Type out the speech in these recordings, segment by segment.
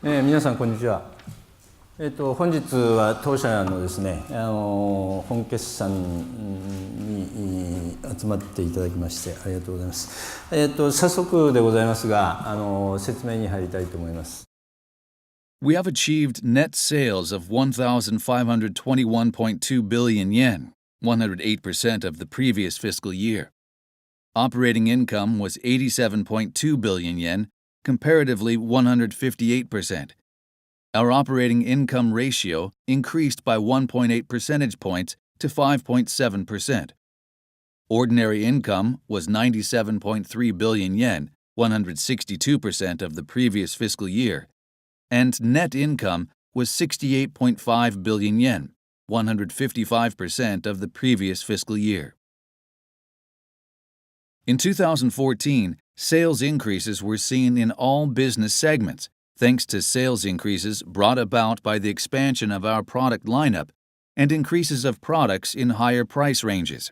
皆さんこんにちは。本日は当社のですね、本決算に集まっていただきましてありがとうございます。早速でございますが、説明に入りたいと思います。We have achieved net sales of 1,521.2 billion yen, 108% of the previous fiscal year. Operating income was 87.2 billion yen, comparatively 158%. Our operating income ratio increased by 1.8 percentage points to 5.7%. Ordinary income was 97.3 billion yen, 162% of the previous fiscal year, and net income was 68.5 billion yen, 155% of the previous fiscal year. In 2014, sales increases were seen in all business segments, thanks to sales increases brought about by the expansion of our product lineup and increases of products in higher price ranges.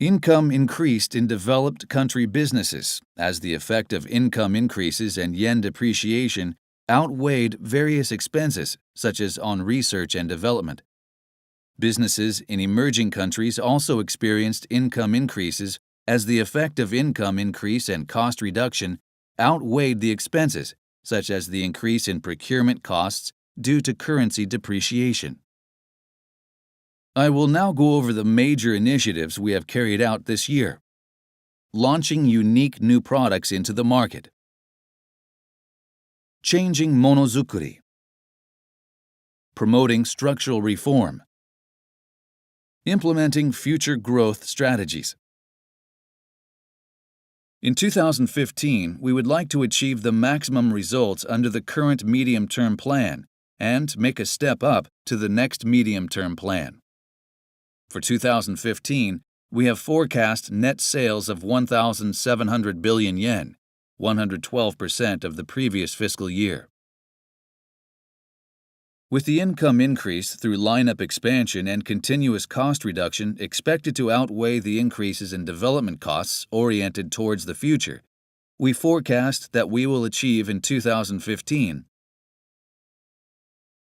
Income increased in developed country businesses as the effect of income increases and yen depreciation outweighed various expenses, such as on research and development. Businesses in emerging countries also experienced income increases as the effect of income increase and cost reduction outweighed the expenses, such as the increase in procurement costs due to currency depreciation. I will now go over the major initiatives we have carried out this year. Launching unique new products into the market. Changing monozukuri. Promoting structural reform. Implementing future growth strategies. In 2015, we would like to achieve the maximum results under the current medium-term plan and make a step up to the next medium-term plan. For 2015, we have forecast net sales of 1,700 billion yen, 112% of the previous fiscal year. With the income increase through lineup expansion and continuous cost reduction expected to outweigh the increases in development costs oriented towards the future, we forecast that we will achieve in 2015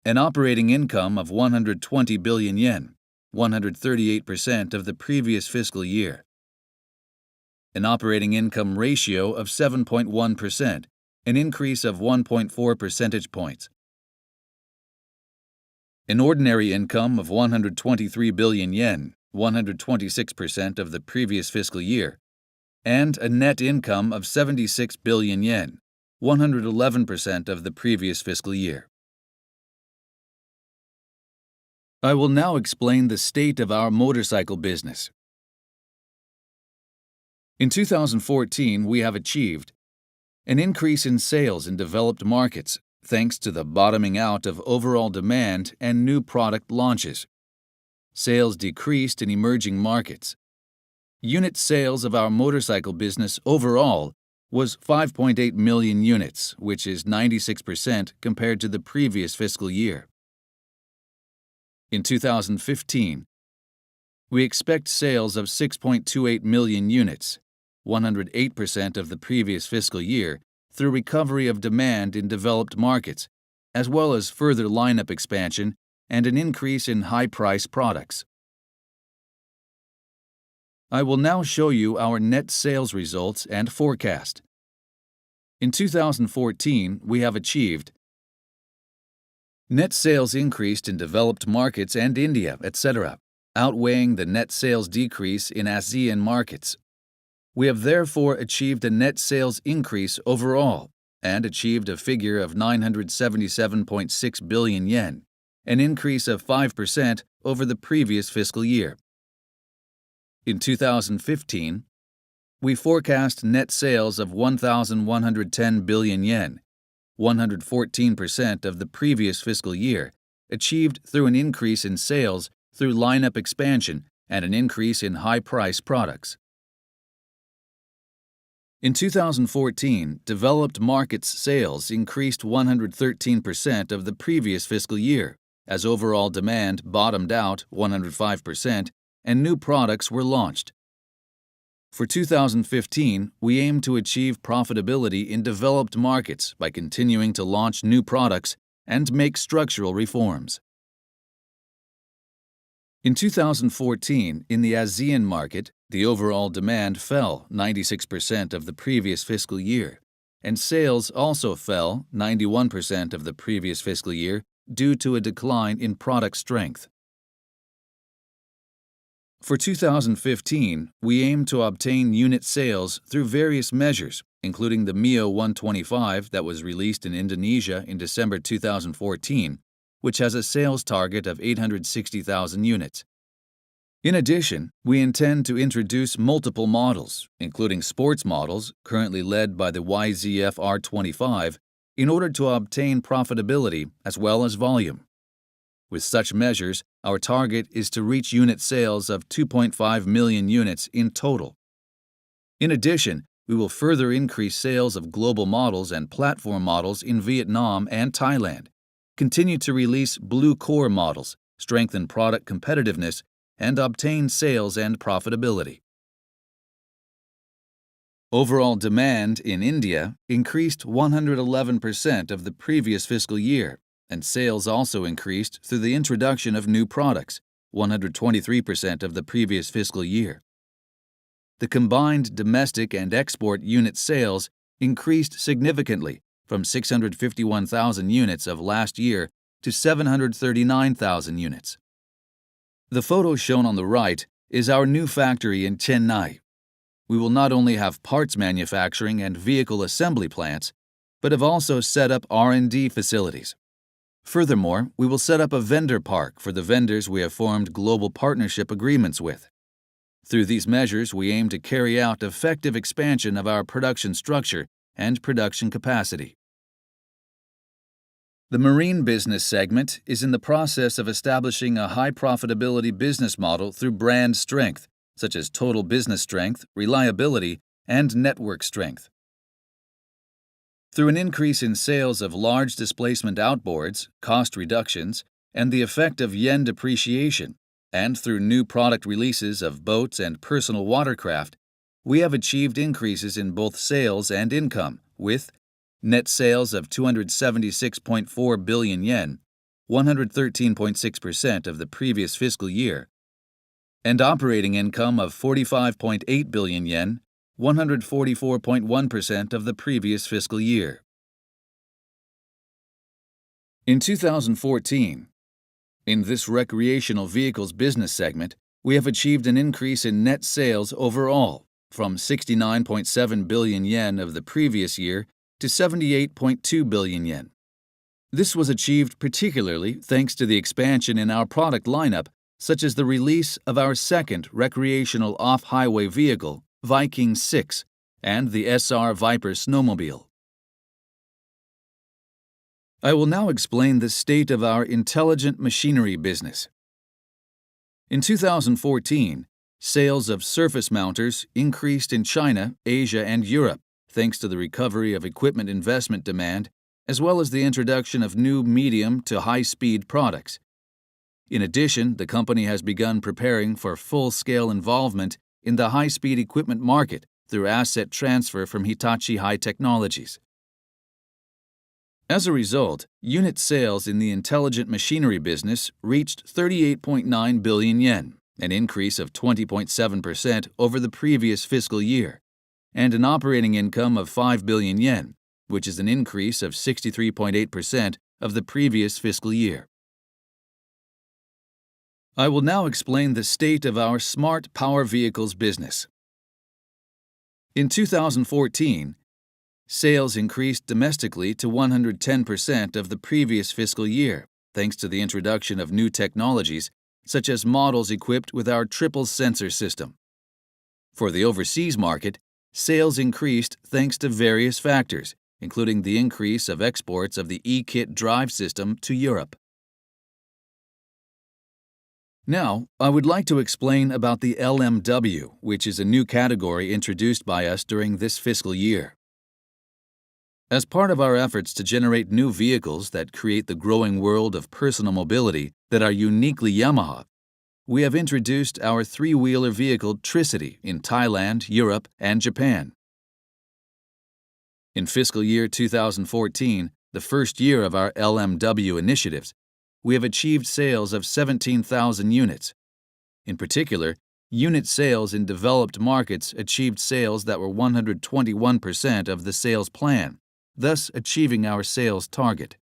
an operating income of 120 billion yen, 138% of the previous fiscal year, an operating income ratio of 7.1%, an increase of 1.4 percentage points, an ordinary income of 123 billion yen, 126% of the previous fiscal year, and a net income of 76 billion yen, 111% of the previous fiscal year. I will now explain the state of our motorcycle business. In 2014, we have achieved an increase in sales in developed markets, thanks to the bottoming out of overall demand and new product launches. Sales decreased in emerging markets. Unit sales of our motorcycle business overall was 5.8 million units, which is 96% compared to the previous fiscal year. In 2015, we expect sales of 6.28 million units, 108% of the previous fiscal year, through recovery of demand in developed markets, as well as further lineup expansion and an increase in high-price products. I will now show you our net sales results and forecast. In 2014, we have achieved net sales increased in developed markets and India, etc., outweighing the net sales decrease in ASEAN markets. We have therefore achieved a net sales increase overall and achieved a figure of 977.6 billion yen, an increase of 5% over the previous fiscal year. In 2015, we forecast net sales of 1,110 billion yen, 114% of the previous fiscal year, achieved through an increase in sales through lineup expansion and an increase in high-price products. In 2014, developed markets sales increased 113% of the previous fiscal year, as overall demand bottomed out 105% and new products were launched. For 2015, we aim to achieve profitability in developed markets by continuing to launch new products and make structural reforms. In 2014, in the ASEAN market, the overall demand fell 96% of the previous fiscal year, and sales also fell 91% of the previous fiscal year due to a decline in product strength. For 2015, we aim to obtain unit sales through various measures, including the Mio 125 that was released in Indonesia in December 2014, which has a sales target of 860,000 units. In addition, we intend to introduce multiple models, including sports models currently led by the YZF R25, in order to obtain profitability as well as volume. With such measures, our target is to reach unit sales of 2.5 million units in total. In addition, we will further increase sales of global models and platform models in Vietnam and Thailand, continue to release Blue Core models, strengthen product competitiveness, and obtain sales and profitability. Overall demand in India increased 111% of the previous fiscal year, and sales also increased through the introduction of new products, 123% of the previous fiscal year. The combined domestic and export unit sales increased significantly from 651,000 units of last year to 739,000 units. The photo shown on the right is our new factory in Chennai. We will not only have parts manufacturing and vehicle assembly plants, but have also set up R&D facilities. Furthermore, we will set up a vendor park for the vendors we have formed global partnership agreements with. Through these measures, we aim to carry out effective expansion of our production structure and production capacity. The marine business segment is in the process of establishing a high profitability business model through brand strength, such as total business strength, reliability, and network strength. Through an increase in sales of large displacement outboards, cost reductions, and the effect of yen depreciation, and through new product releases of boats and personal watercraft, we have achieved increases in both sales and income, with net sales of 276.4 billion yen, 113.6% of the previous fiscal year, and operating income of 45.8 billion yen, 144.1% of the previous fiscal year. In 2014, in this recreational vehicles business segment, we have achieved an increase in net sales overall from 69.7 billion yen of the previous year to 78.2 billion yen. This was achieved particularly thanks to the expansion in our product lineup, such as the release of our second recreational off-highway vehicle, Viking 6, and the SR Viper snowmobile. I will now explain the state of our intelligent machinery business. In 2014, sales of surface mounters increased in China, Asia, and Europe thanks to the recovery of equipment investment demand, as well as the introduction of new medium to high-speed products. In addition, the company has begun preparing for full-scale involvement in the high-speed equipment market through asset transfer from Hitachi High Technologies. As a result, unit sales in the intelligent machinery business reached 38.9 billion yen, an increase of 20.7% over the previous fiscal year, and an operating income of 5 billion yen, which is an increase of 63.8% of the previous fiscal year. I will now explain the state of our smart power vehicles business. In 2014, sales increased domestically to 110% of the previous fiscal year, thanks to the introduction of new technologies, such as models equipped with our triple sensor system. For the overseas market, sales increased thanks to various factors, including the increase of exports of the e-kit drive system to Europe. Now, I would like to explain about the LMW, which is a new category introduced by us during this fiscal year. As part of our efforts to generate new vehicles that create the growing world of personal mobility that are uniquely Yamaha, we have introduced our three-wheeler vehicle Tricity in Thailand, Europe, and Japan. In fiscal year 2014, the first year of our LMW initiatives, we have achieved sales of 17,000 units. In particular, unit sales in developed markets achieved sales that were 121% of the sales plan, thus achieving our sales target.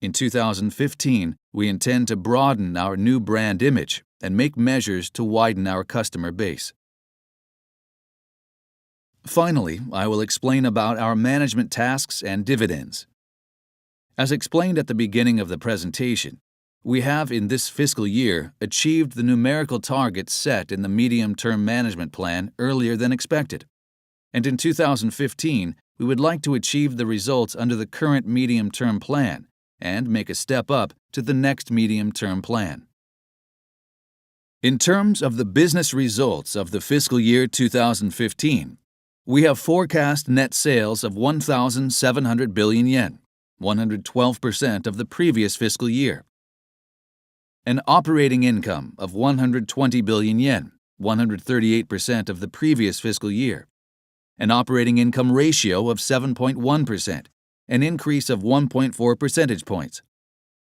In 2015, we intend to broaden our new brand image and make measures to widen our customer base. Finally, I will explain about our management tasks and dividends. As explained at the beginning of the presentation, we have in this fiscal year achieved the numerical targets set in the medium-term management plan earlier than expected. And in 2015, we would like to achieve the results under the current medium-term plan and make a step up to the next medium-term plan. In terms of the business results of the fiscal year 2015, we have forecast net sales of 1,700 billion yen, 112% of the previous fiscal year. An operating income of 120 billion yen, 138% of the previous fiscal year. An operating income ratio of 7.1%, an increase of 1.4 percentage points.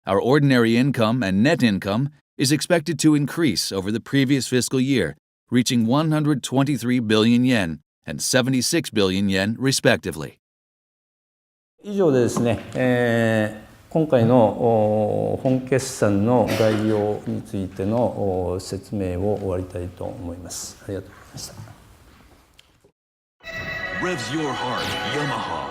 Our ordinary income and net income is expected to increase over the previous fiscal year, reaching 123 billion yen and 76 billion yen respectively. 以上でですね、今回の本決算の概要についての説明を終わりたいと思います。ありがとうございました。Revs your heart, Yamaha.